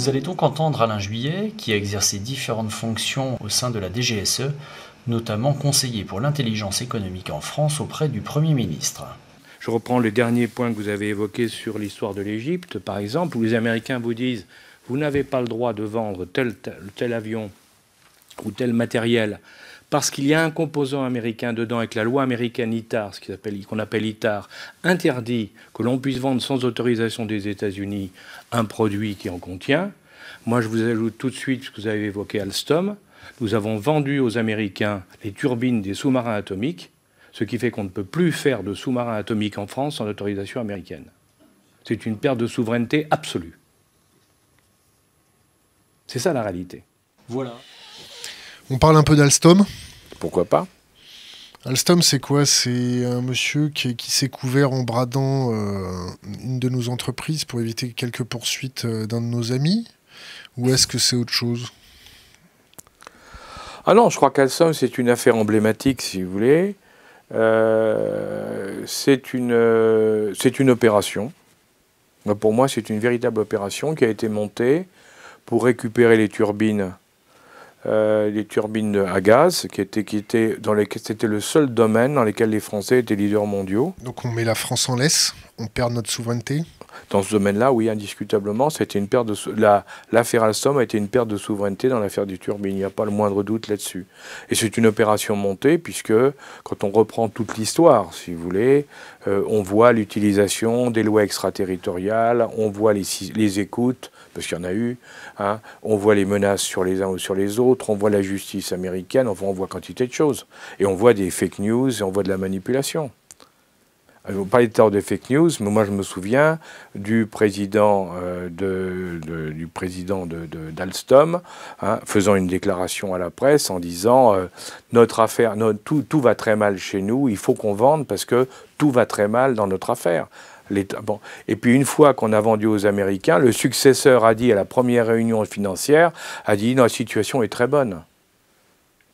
Vous allez donc entendre Alain Juillet, qui a exercé différentes fonctions au sein de la DGSE, notamment conseiller pour l'intelligence économique en France auprès du Premier ministre. Je reprends le dernier point que vous avez évoqué sur l'histoire de l'Égypte, par exemple, où les Américains vous disent « vous n'avez pas le droit de vendre tel avion ou tel matériel parce qu'il y a un composant américain dedans et que la loi américaine ITAR, qu'on appelle ITAR, interdit que l'on puisse vendre sans autorisation des États-Unis un produit qui en contient ». Moi, je vous ajoute tout de suite, ce que vous avez évoqué Alstom, nous avons vendu aux Américains les turbines des sous-marins atomiques, ce qui fait qu'on ne peut plus faire de sous-marins atomiques en France sans autorisation américaine. C'est une perte de souveraineté absolue. C'est ça la réalité. Voilà. On parle un peu d'Alstom. Pourquoi pas? Alstom, c'est quoi? C'est un monsieur qui s'est couvert en bradant une de nos entreprises pour éviter quelques poursuites d'un de nos amis? Ou est-ce que c'est autre chose? Ah non, je crois qu'Alstom, c'est une affaire emblématique, si vous voulez. C'est une opération. Pour moi, c'est une véritable opération qui a été montée pour récupérer les turbines à gaz, c'était le seul domaine dans lequel les Français étaient leaders mondiaux. Donc on met la France en laisse, on perd notre souveraineté? Dans ce domaine-là, oui, indiscutablement, c'était une perte l'affaire Alstom a été une perte de souveraineté dans l'affaire des turbines. Il n'y a pas le moindre doute là-dessus. Et c'est une opération montée, puisque quand on reprend toute l'histoire, si vous voulez, on voit l'utilisation des lois extraterritoriales, on voit les écoutes, parce qu'il y en a eu, hein, on voit les menaces sur les uns ou sur les autres, on voit la justice américaine, enfin, on voit quantité de choses. Et on voit des fake news et on voit de la manipulation. Vous parlez de des fake news, mais moi je me souviens du président d'Alstom faisant une déclaration à la presse en disant notre affaire, tout va très mal chez nous, il faut qu'on vende parce que tout va très mal dans notre affaire. Bon. Et puis une fois qu'on a vendu aux Américains, le successeur a dit à la première réunion financière, a dit non, la situation est très bonne.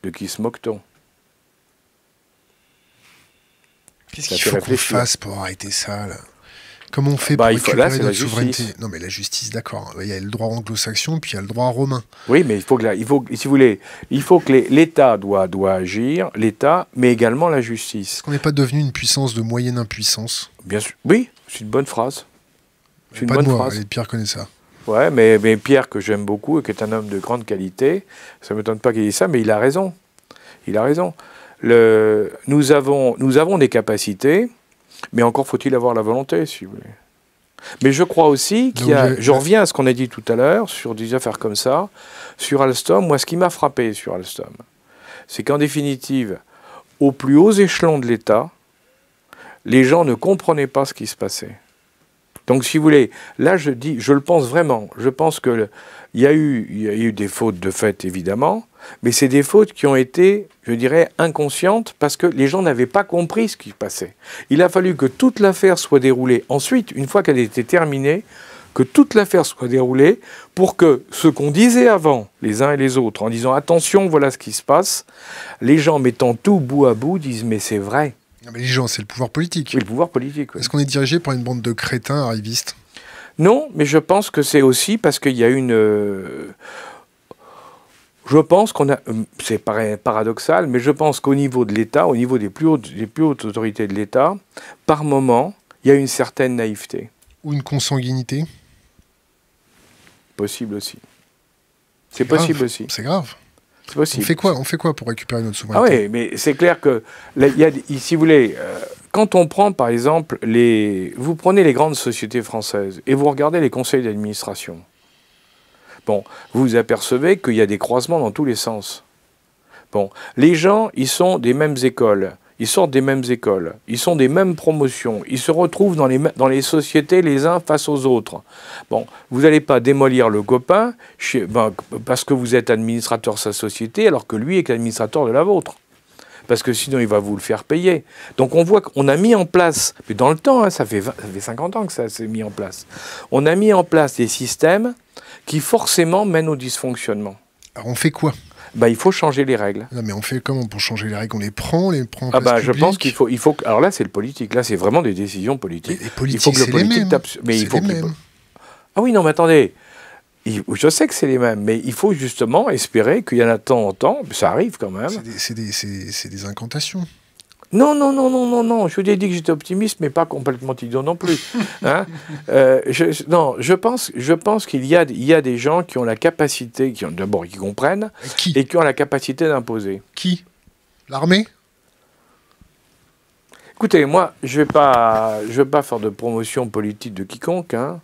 De qui se moque-t-on? Qu'est-ce qu'il faut qu'on fasse pour arrêter ça là? Comment on fait pour récupérer notre souveraineté? Non mais la justice, d'accord. Il y a le droit anglo-saxon, puis il y a le droit romain. Oui, mais si vous voulez, il faut que l'État doit agir, l'État, mais également la justice. Est-ce qu'on n'est pas devenu une puissance de moyenne impuissance? Bien sûr. Oui, c'est une bonne phrase. C'est une bonne phrase. Pierre connaît ça. Ouais, mais Pierre, que j'aime beaucoup et qui est un homme de grande qualité, ça ne m'étonne pas qu'il dise ça, mais il a raison. Il a raison. Nous avons des capacités, mais encore faut-il avoir la volonté, si vous voulez. Mais je crois aussi qu'il y a... Je reviens à ce qu'on a dit tout à l'heure sur des affaires comme ça. Sur Alstom, moi, ce qui m'a frappé sur Alstom, c'est qu'en définitive, au plus haut échelon de l'État, les gens ne comprenaient pas ce qui se passait. Donc, si vous voulez, là, je le pense vraiment. Je pense qu'il y a eu des fautes de fait, évidemment, mais c'est des fautes qui ont été, je dirais, inconscientes parce que les gens n'avaient pas compris ce qui se passait. Il a fallu que toute l'affaire soit déroulée. Ensuite, une fois qu'elle était terminée, que toute l'affaire soit déroulée pour que ce qu'on disait avant, les uns et les autres, en disant « attention, voilà ce qui se passe », les gens mettant tout bout à bout disent « mais c'est vrai ». Non, mais les gens, c'est le pouvoir politique. Oui, le pouvoir politique. Oui. Est-ce qu'on est dirigé par une bande de crétins arrivistes? Non, mais je pense que c'est aussi parce qu'il y a une... Je pense qu'on a... C'est paradoxal, mais je pense qu'au niveau de l'État, au niveau des plus hautes autorités de l'État, par moment, il y a une certaine naïveté. Ou une consanguinité? Possible aussi. C'est possible aussi. C'est grave. C'est possible. On fait quoi pour récupérer notre souveraineté? Ah oui, mais c'est clair que, si vous voulez, quand on prend par exemple, vous prenez les grandes sociétés françaises et vous regardez les conseils d'administration, bon, vous vous apercevez qu'il y a des croisements dans tous les sens. Bon, les gens, ils sont des mêmes écoles, ils sortent des mêmes écoles, ils sont des mêmes promotions, ils se retrouvent dans les sociétés les uns face aux autres. Bon, vous n'allez pas démolir le copain parce que vous êtes administrateur de sa société alors que lui est administrateur de la vôtre. Parce que sinon, il va vous le faire payer. Donc on voit qu'on a mis en place, mais dans le temps, hein, ça fait 50 ans que ça s'est mis en place, on a mis en place des systèmes qui forcément mènent au dysfonctionnement. Alors on fait quoi? Il faut changer les règles. Non, mais on fait comment pour changer les règles? On les prend en je pense qu'il faut... Alors là, c'est le politique. Là, c'est vraiment des décisions politiques. Les politiques, c'est les mêmes. Ah oui, non, mais attendez. Je sais que c'est les mêmes, mais il faut justement espérer qu'il y en a de temps en temps, ça arrive quand même. C'est des incantations. Non, non, non, non, non, non. Je vous ai dit que j'étais optimiste, mais pas complètement idiot non plus. Hein. Je pense qu'il y a des gens qui ont la capacité, qui comprennent, et qui ont la capacité d'imposer. Qui? L'armée? Écoutez, moi, je vais pas faire de promotion politique de quiconque, hein.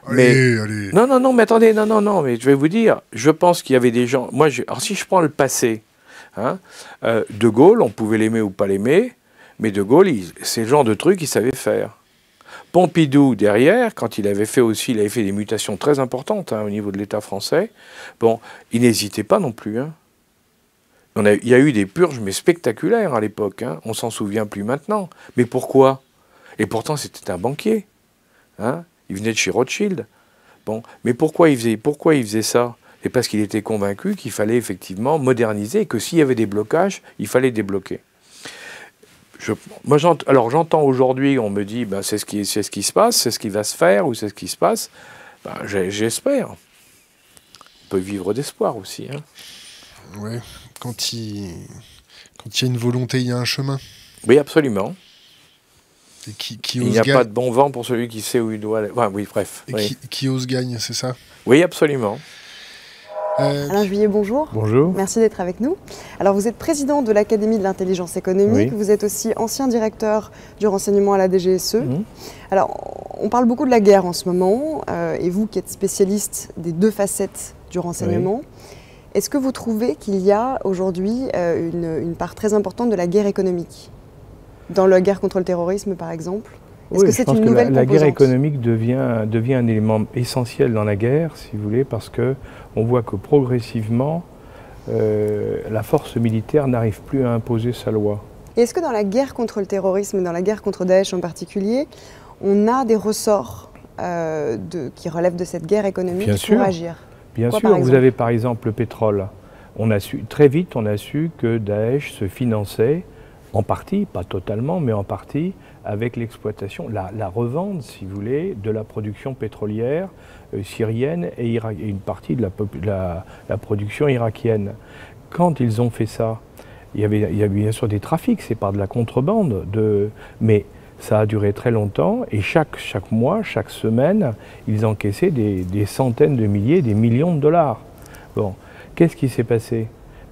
Allez. Non, mais attendez, non, mais je vais vous dire, je pense qu'il y avait des gens. Alors si je prends le passé. Hein, De Gaulle, on pouvait l'aimer ou pas l'aimer, mais De Gaulle, c'est le genre de truc qu'il savait faire. Pompidou, derrière, quand il avait fait des mutations très importantes au niveau de l'État français, bon, il n'hésitait pas non plus. Hein. Il y a eu des purges, mais spectaculaires à l'époque. Hein. On s'en souvient plus maintenant. Mais pourquoi? Et pourtant, c'était un banquier. Hein. Il venait de chez Rothschild. Bon, mais pourquoi il faisait ça? C'est parce qu'il était convaincu qu'il fallait effectivement moderniser et que s'il y avait des blocages, il fallait débloquer. Alors j'entends aujourd'hui, on me dit, c'est ce qui se passe, c'est ce qui va se faire ou c'est ce qui se passe. J'espère. On peut vivre d'espoir aussi. Hein. Ouais, quand il y a une volonté, il y a un chemin. Oui, absolument. Et il n'y a pas de bon vent pour celui qui sait où il doit aller. Enfin, oui, bref. Et oui. Qui ose gagne, c'est ça? Oui, absolument. Alain Juillet, bonjour. Bonjour. Merci d'être avec nous. Alors, vous êtes président de l'Académie de l'intelligence économique. Oui. Vous êtes aussi ancien directeur du renseignement à la DGSE. Alors, on parle beaucoup de la guerre en ce moment. Et vous, qui êtes spécialiste des deux facettes du renseignement, est-ce que vous trouvez qu'il y a aujourd'hui une part très importante de la guerre économique? Dans la guerre contre le terrorisme, par exemple? Est-ce que c'est une nouvelle composante? La guerre économique devient un élément essentiel dans la guerre, si vous voulez, parce qu'on voit que progressivement, la force militaire n'arrive plus à imposer sa loi. Et est-ce que dans la guerre contre le terrorisme, et dans la guerre contre Daesh en particulier, on a des ressorts qui relèvent de cette guerre économique pour agir? Bien sûr, vous avez par exemple le pétrole. Très vite, on a su que Daesh se finançait, en partie, pas totalement, mais en partie, avec l'exploitation, la revente, si vous voulez, de la production pétrolière syrienne et une partie de la production irakienne. Quand ils ont fait ça, il y a bien sûr des trafics, c'est par de la contrebande, mais ça a duré très longtemps et chaque mois, chaque semaine, ils encaissaient des centaines de milliers, des millions de dollars. Bon, qu'est-ce qui s'est passé?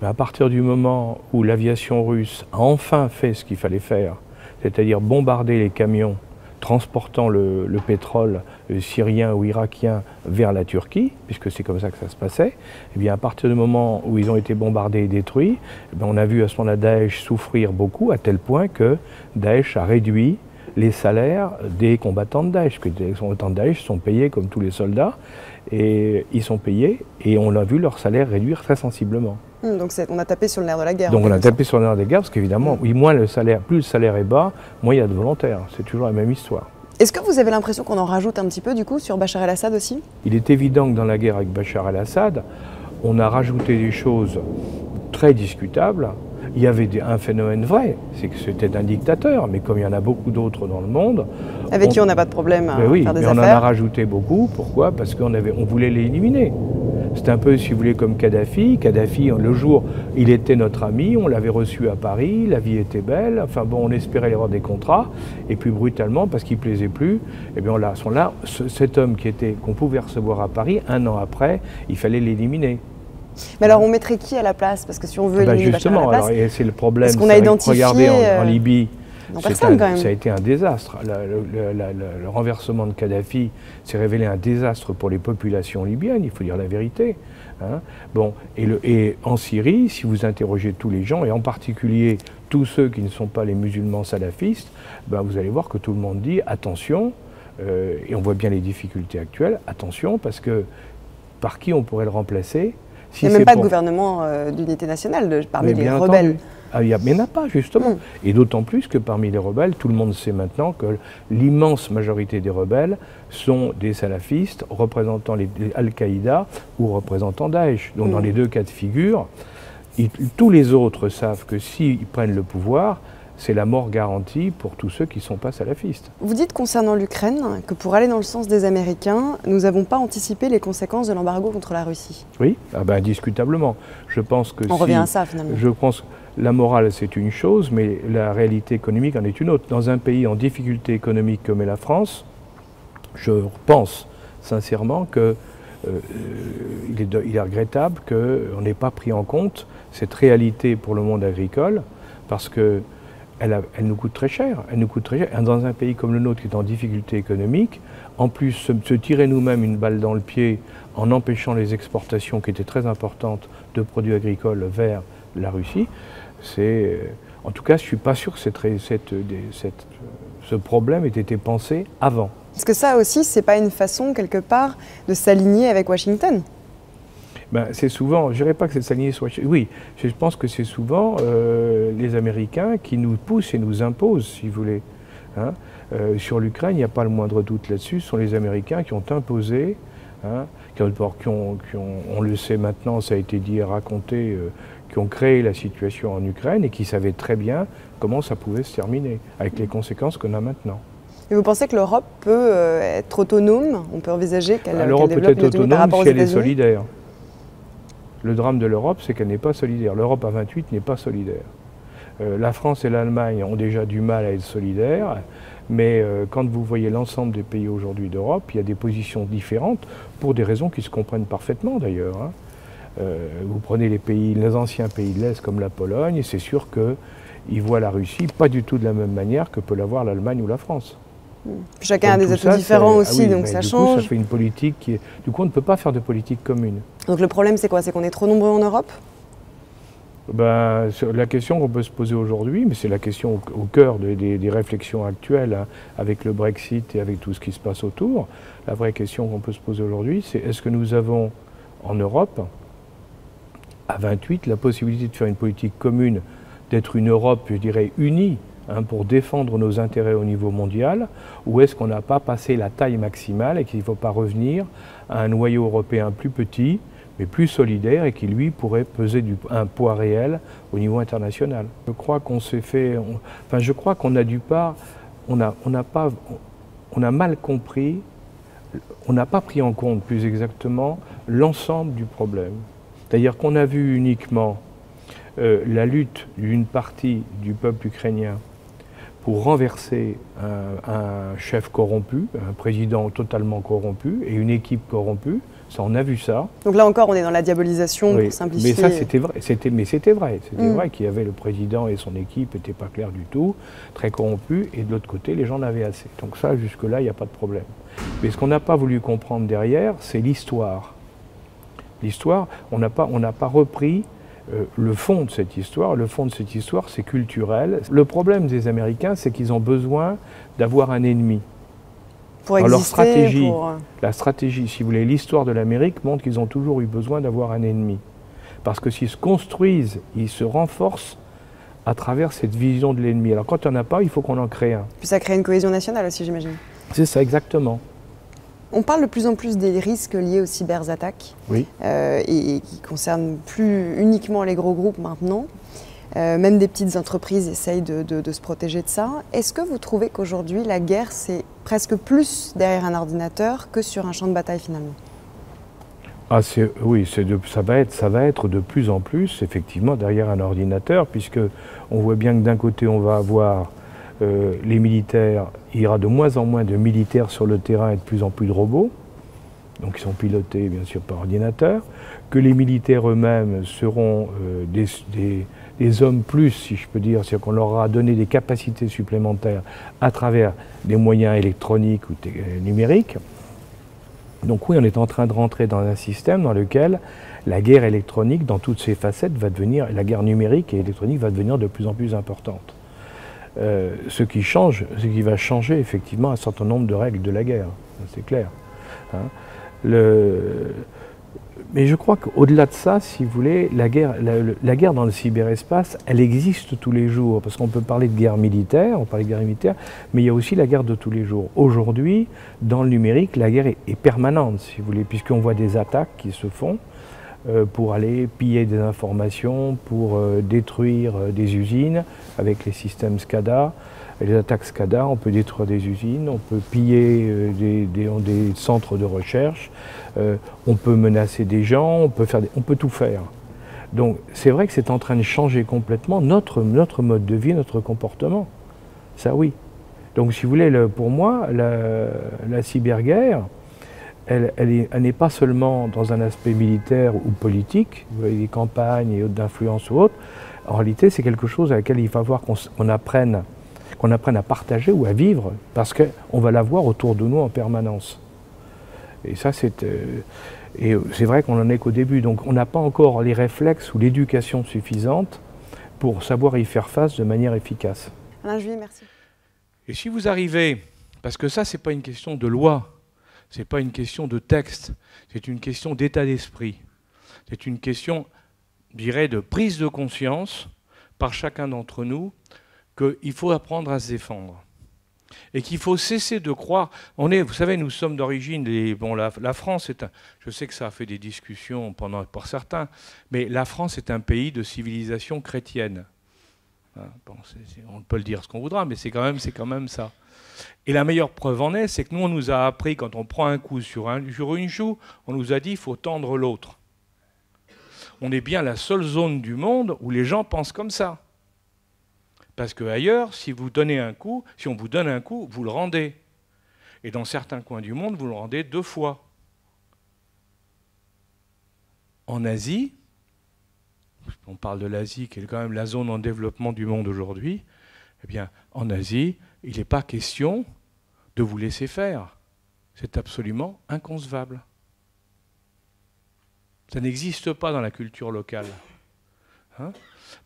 À partir du moment où l'aviation russe a enfin fait ce qu'il fallait faire, c'est-à-dire bombarder les camions transportant le pétrole syrien ou irakien vers la Turquie, puisque c'est comme ça que ça se passait, et bien à partir du moment où ils ont été bombardés et détruits, on a vu à ce moment-là Daesh souffrir beaucoup, à tel point que Daesh a réduit les salaires des combattants de Daesh, que les combattants de Daesh sont payés comme tous les soldats, et ils sont payés, et on a vu leur salaire réduire très sensiblement. Donc on a tapé sur le nerf de la guerre. Donc on a tapé sur le nerf de la guerre, parce qu'évidemment, oui, plus le salaire est bas, moins il y a de volontaires. C'est toujours la même histoire. Est-ce que vous avez l'impression qu'on en rajoute un petit peu, du coup, sur Bachar el-Assad aussi? Il est évident que dans la guerre avec Bachar el-Assad, on a rajouté des choses très discutables. Il y avait un phénomène vrai, c'est que c'était un dictateur, mais comme il y en a beaucoup d'autres dans le monde... Avec qui on n'a pas de problème à faire des affaires. On en a rajouté beaucoup. Pourquoi? Parce qu'on voulait l'éliminer. C'est un peu, si vous voulez, comme Kadhafi. Kadhafi, le jour, il était notre ami, on l'avait reçu à Paris, la vie était belle, enfin bon, on espérait y avoir des contrats, et puis brutalement, parce qu'il ne plaisait plus, eh bien là, cet homme qu'on pouvait recevoir à Paris, un an après, il fallait l'éliminer. Mais alors on mettrait qui à la place? Parce que si on veut éliminer Bachar à la place, c'est le problème. Est-ce qu'on a identifié regardez en Libye, ça a été un désastre. Le renversement de Kadhafi s'est révélé un désastre pour les populations libyennes, il faut dire la vérité. Hein. Bon, et en Syrie, si vous interrogez tous les gens, et en particulier tous ceux qui ne sont pas les musulmans salafistes, vous allez voir que tout le monde dit attention, et on voit bien les difficultés actuelles, attention, parce que par qui on pourrait le remplacer? Il n'y a même pas de gouvernement d'unité nationale parmi les rebelles. Mais il n'y en a pas, justement. Et d'autant plus que parmi les rebelles, tout le monde sait maintenant que l'immense majorité des rebelles sont des salafistes représentant Al-Qaïda ou représentant Daesh. Donc dans les deux cas de figure, tous les autres savent que s'ils prennent le pouvoir, c'est la mort garantie pour tous ceux qui sont pas salafistes. Vous dites concernant l'Ukraine que pour aller dans le sens des Américains, nous n'avons pas anticipé les conséquences de l'embargo contre la Russie. Oui, indiscutablement. Je pense que on revient à ça finalement. Je pense que la morale c'est une chose, mais la réalité économique en est une autre. Dans un pays en difficulté économique comme est la France, je pense sincèrement que il est regrettable qu'on n'ait pas pris en compte cette réalité pour le monde agricole, parce que elle nous coûte très cher. Elle nous coûte très cher. Dans un pays comme le nôtre qui est en difficulté économique, en plus se tirer nous-mêmes une balle dans le pied en empêchant les exportations qui étaient très importantes de produits agricoles vers la Russie, c'est... En tout cas, je ne suis pas sûr que ce problème ait été pensé avant. Est-ce que ça aussi, ce n'est pas une façon, quelque part, de s'aligner avec Washington? C'est souvent, je ne dirais pas que c'est de s'aligner sur Washington. Oui, je pense que c'est souvent les Américains qui nous poussent et nous imposent, si vous voulez. Hein. Sur l'Ukraine, il n'y a pas le moindre doute là-dessus. Ce sont les Américains qui ont imposé, hein, on le sait maintenant, ça a été dit et raconté, qui ont créé la situation en Ukraine et qui savaient très bien comment ça pouvait se terminer, avec les conséquences qu'on a maintenant. Et vous pensez que l'Europe peut être autonome? On peut envisager qu'elle l'Europe peut être autonome si elle est solidaire. Le drame de l'Europe, c'est qu'elle n'est pas solidaire. L'Europe à 28 n'est pas solidaire. La France et l'Allemagne ont déjà du mal à être solidaires, mais quand vous voyez l'ensemble des pays aujourd'hui d'Europe, il y a des positions différentes, pour des raisons qui se comprennent parfaitement d'ailleurs. Hein. Vous prenez les anciens pays de l'Est comme la Pologne, et c'est sûr qu'ils voient la Russie pas du tout de la même manière que peut l'avoir l'Allemagne ou la France. Chacun a des atouts différents aussi, donc ça change. Coup, ça fait une politique qui est... Du coup, on ne peut pas faire de politique commune. Donc le problème, c'est quoi? C'est qu'on est trop nombreux en Europe? La question qu'on peut se poser aujourd'hui, mais c'est la question au cœur des réflexions actuelles, hein, avec le Brexit et avec tout ce qui se passe autour, la vraie question qu'on peut se poser aujourd'hui, c'est est-ce que nous avons en Europe, à 28, la possibilité de faire une politique commune, d'être une Europe, je dirais, unie, hein, pour défendre nos intérêts au niveau mondial, ou est-ce qu'on n'a pas passé la taille maximale et qu'il ne faut pas revenir à un noyau européen plus petit, mais plus solidaire et qui, lui, pourrait peser un poids réel au niveau international. Je crois qu'on s'est fait... je crois qu'on a on a mal compris, on n'a pas pris en compte, plus exactement, l'ensemble du problème. C'est-à-dire qu'on a vu uniquement la lutte d'une partie du peuple ukrainien pour renverser un chef corrompu, un président totalement corrompu et une équipe corrompue. Ça, on a vu ça. Donc là encore, on est dans la diabolisation, oui, pour simplifier. Mais ça, c'était vrai. C'était vrai. C'était vrai qu'il y avait le président et son équipe n'étaient pas clairs du tout, très corrompus, et de l'autre côté, les gens en avaient assez. Donc ça, jusque-là, il n'y a pas de problème. Mais ce qu'on n'a pas voulu comprendre derrière, c'est l'histoire. L'histoire, on n'a pas repris le fond de cette histoire. Le fond de cette histoire, c'est culturel. Le problème des Américains, c'est qu'ils ont besoin d'avoir un ennemi. Pour exister, leur stratégie, la stratégie, si vous voulez, l'histoire de l'Amérique montre qu'ils ont toujours eu besoin d'avoir un ennemi. Parce que s'ils se construisent, ils se renforcent à travers cette vision de l'ennemi. Alors quand il n'y en a pas, il faut qu'on en crée un. Puis ça crée une cohésion nationale aussi, j'imagine. C'est ça, exactement. On parle de plus en plus des risques liés aux cyberattaques, oui. Et qui concernent plus uniquement les gros groupes maintenant. Même des petites entreprises essayent de se protéger de ça. Est-ce que vous trouvez qu'aujourd'hui, la guerre, c'est presque plus derrière un ordinateur que sur un champ de bataille finalement? Oui, ça va être de plus en plus, effectivement, derrière un ordinateur, puisque on voit bien que d'un côté, on va avoir les militaires, il y aura de moins en moins de militaires sur le terrain et de plus en plus de robots, donc ils sont pilotés, bien sûr, par ordinateur, que les militaires eux-mêmes seront des hommes plus, si je peux dire, c'est-à-dire qu'on leur aura donné des capacités supplémentaires à travers des moyens électroniques ou numériques. Donc oui, on est en train de rentrer dans un système dans lequel la guerre électronique, dans toutes ses facettes, va devenir, la guerre numérique et électronique va devenir de plus en plus importante. Ce qui va changer effectivement un certain nombre de règles de la guerre, c'est clair. Hein. Mais je crois qu'au-delà de ça, si vous voulez, la guerre dans le cyberespace, elle existe tous les jours. Parce qu'on peut parler de guerre militaire, on parle de guerre militaire, mais il y a aussi la guerre de tous les jours. Aujourd'hui, dans le numérique, la guerre est permanente, si vous voulez, puisqu'on voit des attaques qui se font pour aller piller des informations, pour détruire des usines avec les systèmes SCADA. Les attaques SCADA, on peut détruire des usines, on peut piller des centres de recherche, on peut menacer des gens, on peut tout faire. Donc c'est vrai que c'est en train de changer complètement notre mode de vie, notre comportement. Ça oui. Donc si vous voulez, pour moi, la cyberguerre, elle n'est pas seulement dans un aspect militaire ou politique, des campagnes et autres d'influence ou autres. En réalité, c'est quelque chose à laquelle il va falloir qu'on apprenne à partager ou à vivre, parce qu'on va la voir autour de nous en permanence. Et ça, c'est vrai qu'on n'en est qu'au début. Donc on n'a pas encore les réflexes ou l'éducation suffisante pour savoir y faire face de manière efficace. Alain Juillet, merci. Et si vous arrivez, parce que ça, ce n'est pas une question de loi, ce n'est pas une question de texte, c'est une question d'état d'esprit. C'est une question, je dirais, de prise de conscience par chacun d'entre nous qu'il faut apprendre à se défendre. Et qu'il faut cesser de croire... vous savez, nous sommes d'origine... la France est je sais que ça a fait des discussions pour certains, mais la France est un pays de civilisation chrétienne. Bon, on peut le dire ce qu'on voudra, mais c'est quand même ça. Et la meilleure preuve en est, c'est que nous, on nous a appris, quand on prend un coup sur une joue, on nous a dit qu'il faut tendre l'autre. On est bien la seule zone du monde où les gens pensent comme ça. Parce qu'ailleurs, si on vous donne un coup, vous le rendez. Et dans certains coins du monde, vous le rendez 2 fois. En Asie, on parle de l'Asie, qui est quand même la zone en développement du monde aujourd'hui, eh bien, en Asie, il n'est pas question de vous laisser faire. C'est absolument inconcevable. Ça n'existe pas dans la culture locale. Hein?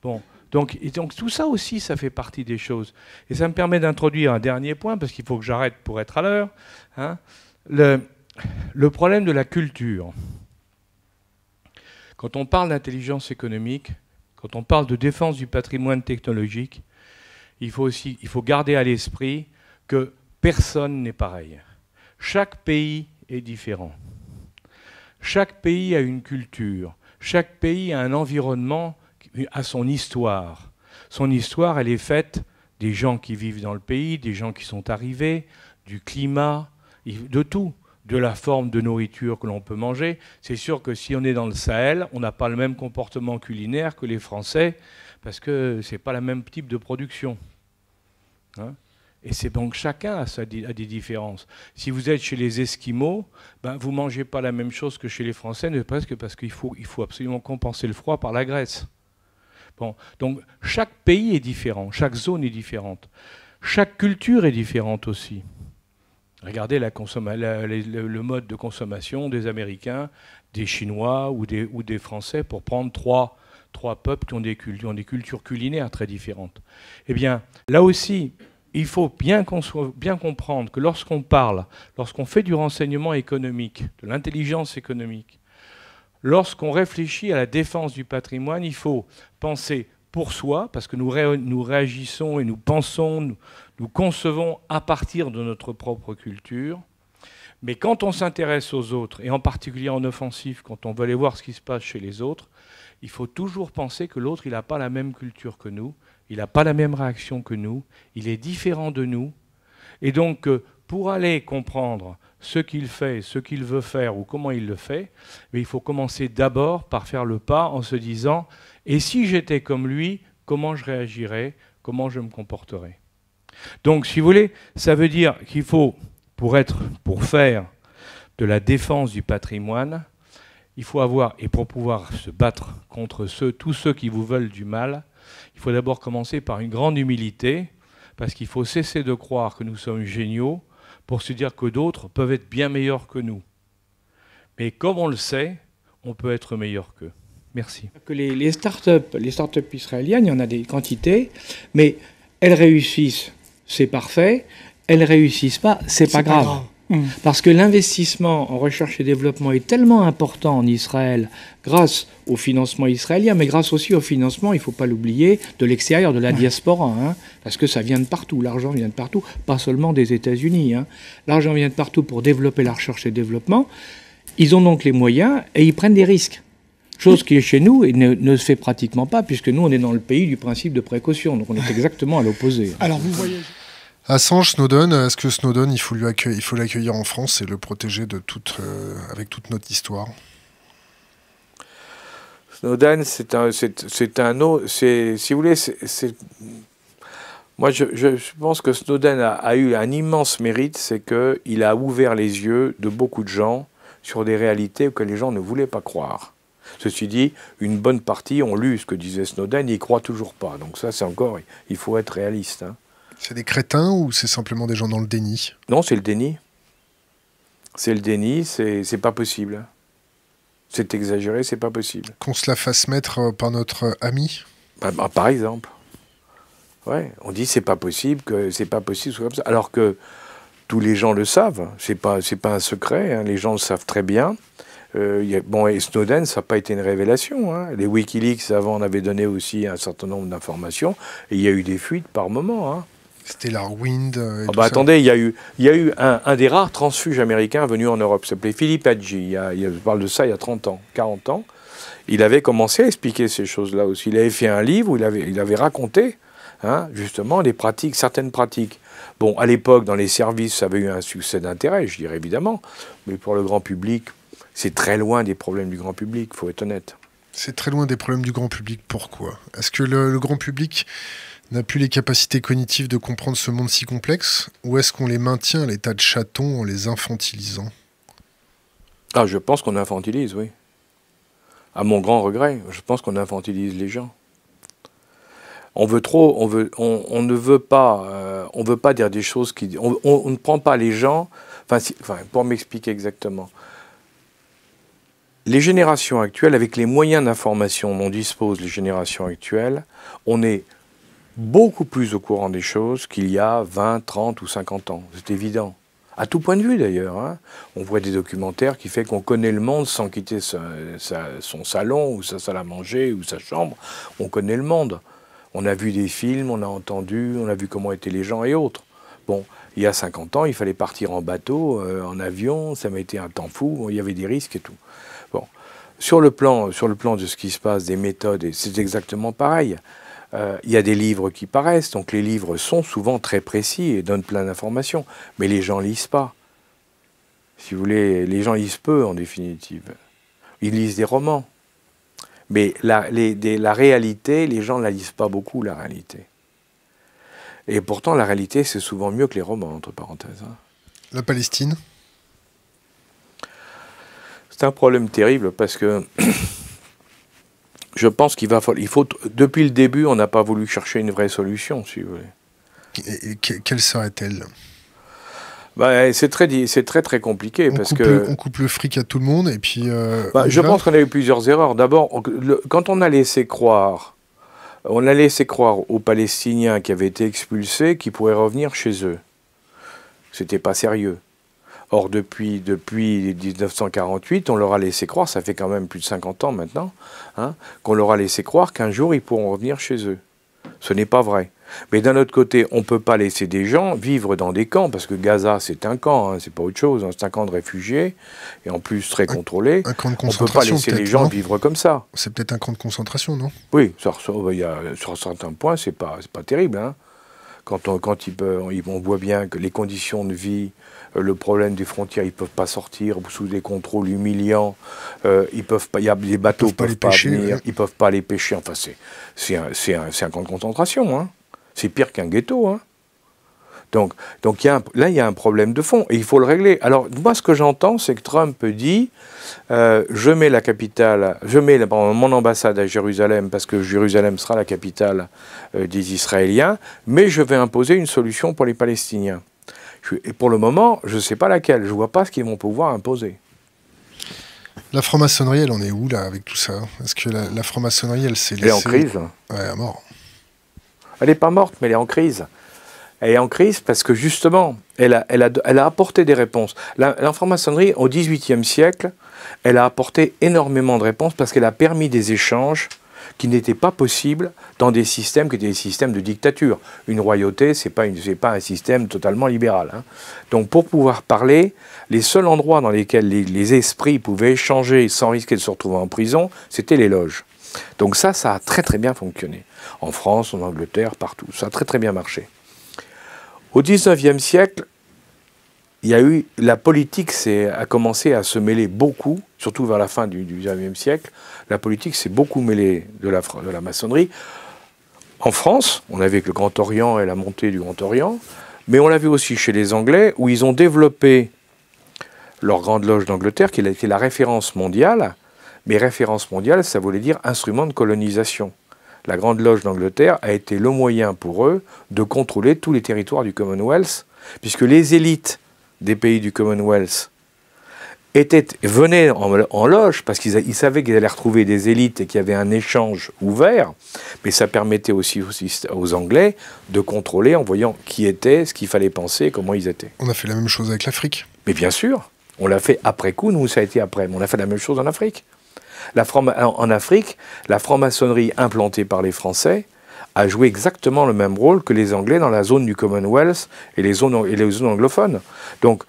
Bon. Donc tout ça aussi, ça fait partie des choses. Et ça me permet d'introduire un dernier point, parce qu'il faut que j'arrête pour être à l'heure. Hein. Le problème de la culture. Quand on parle d'intelligence économique, quand on parle de défense du patrimoine technologique, il faut garder à l'esprit que personne n'est pareil. Chaque pays est différent. Chaque pays a une culture. Chaque pays a un environnement, a son histoire. Son histoire, elle est faite des gens qui vivent dans le pays, des gens qui sont arrivés, du climat, de tout, de la forme de nourriture que l'on peut manger. C'est sûr que si on est dans le Sahel, on n'a pas le même comportement culinaire que les Français, parce que ce n'est pas le même type de production. Hein? Et c'est donc chacun a des différences. Si vous êtes chez les Esquimaux, vous ne mangez pas la même chose que chez les Français, ne presque parce qu'il faut absolument compenser le froid par la graisse. Bon, donc chaque pays est différent, chaque zone est différente. Chaque culture est différente aussi. Regardez le mode de consommation des Américains, des Chinois ou des Français, pour prendre trois peuples qui ont des cultures culinaires très différentes. Eh bien, là aussi, il faut bien comprendre que lorsqu'on fait du renseignement économique, de l'intelligence économique, lorsqu'on réfléchit à la défense du patrimoine, il faut penser pour soi, parce que nous réagissons et nous pensons, nous concevons à partir de notre propre culture. Mais quand on s'intéresse aux autres, et en particulier en offensif, quand on veut aller voir ce qui se passe chez les autres, il faut toujours penser que l'autre, il n'a pas la même culture que nous, il n'a pas la même réaction que nous, il est différent de nous. Et donc, pour aller comprendre ce qu'il fait, ce qu'il veut faire ou comment il le fait, il faut commencer d'abord par faire le pas en se disant « Et si j'étais comme lui, comment je réagirais, comment je me comporterais ?» Donc, si vous voulez, ça veut dire qu'il faut, pour faire de la défense du patrimoine, il faut avoir, et pour pouvoir se battre contre tous ceux qui vous veulent du mal, il faut d'abord commencer par une grande humilité, parce qu'il faut cesser de croire que nous sommes géniaux pour se dire que d'autres peuvent être bien meilleurs que nous. Mais comme on le sait, on peut être meilleur qu'eux. Merci. Les startups israéliennes, il y en a des quantités, mais elles réussissent, c'est parfait. Elles réussissent pas, c'est pas grave. Parce que l'investissement en recherche et développement est tellement important en Israël, grâce au financement israélien, mais grâce aussi au financement, il ne faut pas l'oublier, de l'extérieur, de la diaspora, hein, parce que ça vient de partout, l'argent vient de partout, pas seulement des États-Unis. Hein. L'argent vient de partout pour développer la recherche et le développement. Ils ont donc les moyens et ils prennent des risques. Chose qui est chez nous et ne se fait pratiquement pas, puisque nous, on est dans le pays du principe de précaution. Donc on est exactement à l'opposé. Alors vous voyez... Assange, Snowden, est-ce que Snowden, il faut l'accueillir en France et le protéger avec toute notre histoire? Snowden, si vous voulez, moi je pense que Snowden a eu un immense mérite, c'est qu'il a ouvert les yeux de beaucoup de gens sur des réalités que les gens ne voulaient pas croire. Ceci dit, une bonne partie ont lu ce que disait Snowden et n'y croient toujours pas. Donc ça, c'est encore, il faut être réaliste. Hein. C'est des crétins ou c'est simplement des gens dans le déni? Non, c'est le déni. C'est le déni, c'est pas possible. C'est exagéré, c'est pas possible. Qu'on se la fasse mettre par notre ami? Par exemple. Ouais, on dit c'est pas possible, que c'est pas possible, c'est comme ça. Alors que tous les gens le savent, c'est pas un secret, hein, les gens le savent très bien. Et Snowden, ça n'a pas été une révélation. Hein. Les Wikileaks, avant, on avait donné aussi un certain nombre d'informations, et il y a eu des fuites par moment. Hein. C'était l'Arwind. Attendez, il y a eu un des rares transfuges américains venus en Europe, il s'appelait Philippe Hadji. Je parle de ça il y a 30 ans, 40 ans. Il avait commencé à expliquer ces choses-là aussi. Il avait fait un livre où il avait raconté, hein, justement, certaines pratiques. Bon, à l'époque, dans les services, ça avait eu un succès d'intérêt, je dirais évidemment, mais pour le grand public, c'est très loin des problèmes du grand public, il faut être honnête. C'est très loin des problèmes du grand public, pourquoi? Est-ce que le grand public n'a plus les capacités cognitives de comprendre ce monde si complexe, ou est-ce qu'on les maintient à l'état de chatons en les infantilisant? Ah, je pense qu'on infantilise, oui. À mon grand regret, je pense qu'on infantilise les gens. On ne veut pas dire des choses qui... On ne prend pas les gens... pour m'expliquer exactement. Les générations actuelles, avec les moyens d'information dont disposent les générations actuelles, on est beaucoup plus au courant des choses qu'il y a 20, 30 ou 50 ans. C'est évident. À tout point de vue, d'ailleurs. Hein. On voit des documentaires qui font qu'on connaît le monde sans quitter son salon, ou sa salle à manger, ou sa chambre. On connaît le monde. On a vu des films, on a entendu, on a vu comment étaient les gens et autres. Bon, il y a 50 ans, il fallait partir en bateau, en avion, ça m'a été un temps fou, il y avait des risques et tout. Bon. Sur le plan de ce qui se passe, des méthodes, c'est exactement pareil. Il y a des livres qui paraissent, donc les livres sont souvent très précis et donnent plein d'informations, mais les gens ne lisent pas. Si vous voulez, les gens lisent peu en définitive. Ils lisent des romans. Mais la réalité, les gens ne la lisent pas beaucoup, la réalité. Et pourtant, la réalité, c'est souvent mieux que les romans, entre parenthèses. Hein. La Palestine? C'est un problème terrible parce que je pense qu'il faut... Depuis le début, on n'a pas voulu chercher une vraie solution, si vous voulez. Et quelle serait-elle? C'est très compliqué On coupe le fric à tout le monde et puis... je pense qu'on a eu plusieurs erreurs. D'abord, quand on a laissé croire aux Palestiniens qui avaient été expulsés qu'ils pourraient revenir chez eux. C'était pas sérieux. Or, depuis 1948, on leur a laissé croire, ça fait quand même plus de 50 ans maintenant, hein, qu'on leur a laissé croire qu'un jour ils pourront revenir chez eux. Ce n'est pas vrai. Mais d'un autre côté, on ne peut pas laisser des gens vivre dans des camps, parce que Gaza, c'est un camp, hein, c'est pas autre chose, hein, c'est un camp de réfugiés, et en plus très contrôlé. Un camp de concentration. On ne peut pas laisser les gens vivre comme ça. C'est peut-être un camp de concentration, non? Oui, sur certains points, c'est pas terrible. Hein. Quand on voit bien que les conditions de vie, le problème des frontières, ils ne peuvent pas sortir sous des contrôles humiliants, il y a des bateaux qui ne peuvent pas venir, ils ne peuvent pas aller pêcher. Enfin, c'est un camp de concentration. Hein. C'est pire qu'un ghetto. Hein. Donc là, il y a un problème de fond et il faut le régler. Alors, moi, ce que j'entends, c'est que Trump dit je mets mon ambassade à Jérusalem parce que Jérusalem sera la capitale des Israéliens, mais je vais imposer une solution pour les Palestiniens. Et pour le moment, je ne sais pas laquelle. Je ne vois pas ce qu'ils vont pouvoir imposer. La franc-maçonnerie, elle en est où, là, avec tout ça? Est-ce que la franc-maçonnerie, elle s'est laissée... Elle est en crise. Ouais, à mort. Elle n'est pas morte, mais elle est en crise. Elle est en crise parce que, justement, elle a apporté des réponses. La franc-maçonnerie, au XVIIIe siècle, elle a apporté énormément de réponses parce qu'elle a permis des échanges qui n'était pas possible dans des systèmes qui étaient des systèmes de dictature. Une royauté, c'est pas un système totalement libéral. Hein. Donc pour pouvoir parler, les seuls endroits dans lesquels les esprits pouvaient échanger sans risquer de se retrouver en prison, c'était les loges. Donc ça a très très bien fonctionné. En France, en Angleterre, partout. Ça a très très bien marché. Au XIXe siècle, il y a eu, la politique a commencé à se mêler beaucoup, surtout vers la fin du XIXe siècle. La politique s'est beaucoup mêlée de la maçonnerie. En France, on a vu avec le Grand Orient et la montée du Grand Orient, mais on l'a vu aussi chez les Anglais, où ils ont développé leur Grande Loge d'Angleterre, qui a été la référence mondiale. Mais référence mondiale, ça voulait dire instrument de colonisation. La Grande Loge d'Angleterre a été le moyen pour eux de contrôler tous les territoires du Commonwealth, puisque les élites des pays du Commonwealth venaient en loge, parce qu'ils savaient qu'ils allaient retrouver des élites et qu'il y avait un échange ouvert, mais ça permettait aussi aux Anglais de contrôler en voyant qui était, ce qu'il fallait penser, comment ils étaient. On a fait la même chose avec l'Afrique. Mais bien sûr, on l'a fait après coup, nous ça a été après, mais on a fait la même chose en Afrique. En Afrique, la franc-maçonnerie implantée par les Français a joué exactement le même rôle que les Anglais dans la zone du Commonwealth et les zones anglophones. Donc,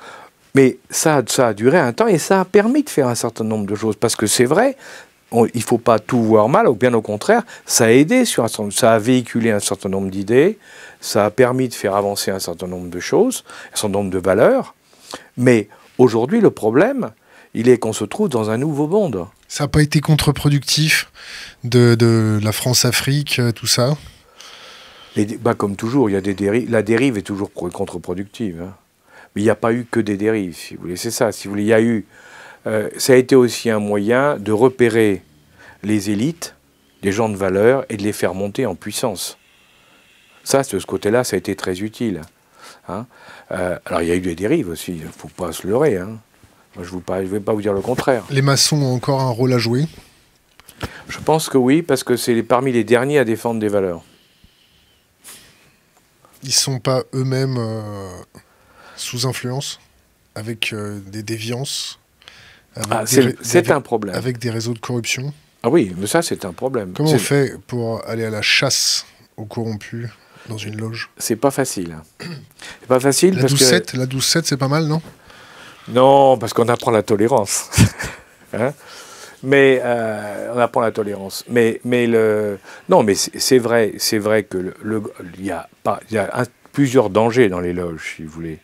mais ça a duré un temps et ça a permis de faire un certain nombre de choses. Parce que c'est vrai, il ne faut pas tout voir mal, ou bien au contraire, ça a aidé, ça a véhiculé un certain nombre d'idées, ça a permis de faire avancer un certain nombre de choses, un certain nombre de valeurs. Mais aujourd'hui, le problème, il est qu'on se trouve dans un nouveau monde. Ça n'a pas été contre-productif de la France-Afrique, tout ça? Comme toujours, il y a des dérives. La dérive est toujours contre-productive. Hein. Mais il n'y a pas eu que des dérives, si vous voulez. C'est ça, si vous voulez. Il y a eu... ça a été aussi un moyen de repérer les élites, des gens de valeur, et de les faire monter en puissance. Ça, de ce côté-là, ça a été très utile. Hein. Alors, il y a eu des dérives aussi, il ne faut pas se leurrer. Hein. Moi, je ne vais pas vous dire le contraire. Les maçons ont encore un rôle à jouer? Je pense que oui, parce que c'est parmi les derniers à défendre des valeurs. Ils ne sont pas eux-mêmes sous influence, avec des déviances, c'est un problème. Avec des réseaux de corruption? Ah oui, mais ça, c'est un problème. Comment on fait pour aller à la chasse aux corrompus dans une loge? C'est pas facile. C'est pas facile la parce 12-7, que... La 12-7, c'est pas mal, non? Non, parce qu'on apprend la tolérance. Hein, mais on apprend la tolérance. Non, mais c'est vrai que il y a plusieurs dangers dans les loges, si vous voulez.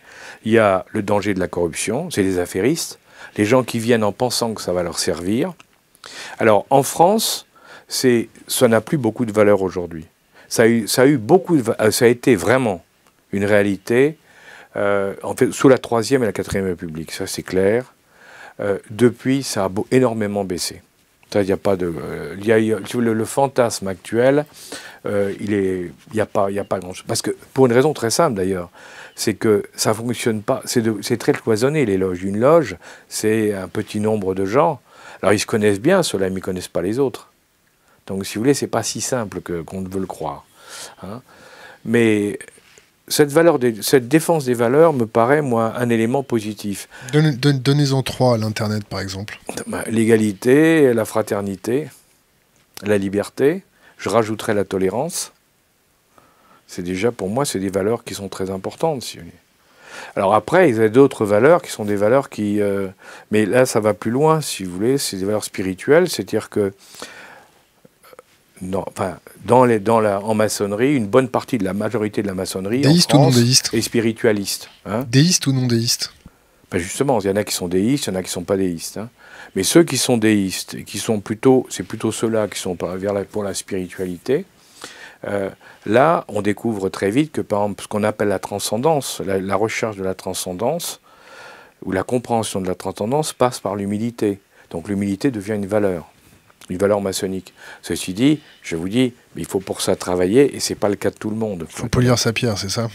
Il y a le danger de la corruption, c'est les affairistes, les gens qui viennent en pensant que ça va leur servir. Alors, en France, ça n'a plus beaucoup de valeur aujourd'hui. Ça a été vraiment une réalité, en fait, sous la 3e et la 4e République, ça c'est clair. Depuis, ça a énormément baissé. Il n'y a pas de, le fantasme actuel, il n'y a pas grand-chose. Parce que, pour une raison très simple d'ailleurs, c'est que ça ne fonctionne pas, c'est très cloisonné les loges. Une loge, c'est un petit nombre de gens. Alors ils se connaissent bien, ceux-là, mais ils ne connaissent pas les autres. Donc si vous voulez, ce n'est pas si simple qu'on veut le croire. Hein. Mais cette défense des valeurs me paraît, moi, un élément positif. Donnez-en 3 à l'Internet, par exemple. L'égalité, la fraternité, la liberté. Je rajouterai la tolérance. C'est déjà, pour moi, c'est des valeurs qui sont très importantes. Si vous voulez. Alors après, il y a d'autres valeurs qui sont des valeurs qui... mais là, ça va plus loin, si vous voulez. C'est des valeurs spirituelles, c'est-à-dire que en maçonnerie, une bonne partie de la majorité de la maçonnerie déiste en France ou non déiste est spiritualiste. Hein. Déiste ou non déiste? Justement, il y en a qui sont déistes, il y en a qui ne sont pas déistes. Hein. Mais ceux qui sont déistes, qui sont c'est plutôt ceux-là qui sont pour la spiritualité, là, on découvre très vite que, par exemple, ce qu'on appelle la transcendance, la recherche de la transcendance, ou la compréhension de la transcendance passe par l'humilité. Donc l'humilité devient une valeur maçonnique. Ceci dit, je vous dis, il faut pour ça travailler, et ce n'est pas le cas de tout le monde. Il faut polir sa pierre, c'est ça?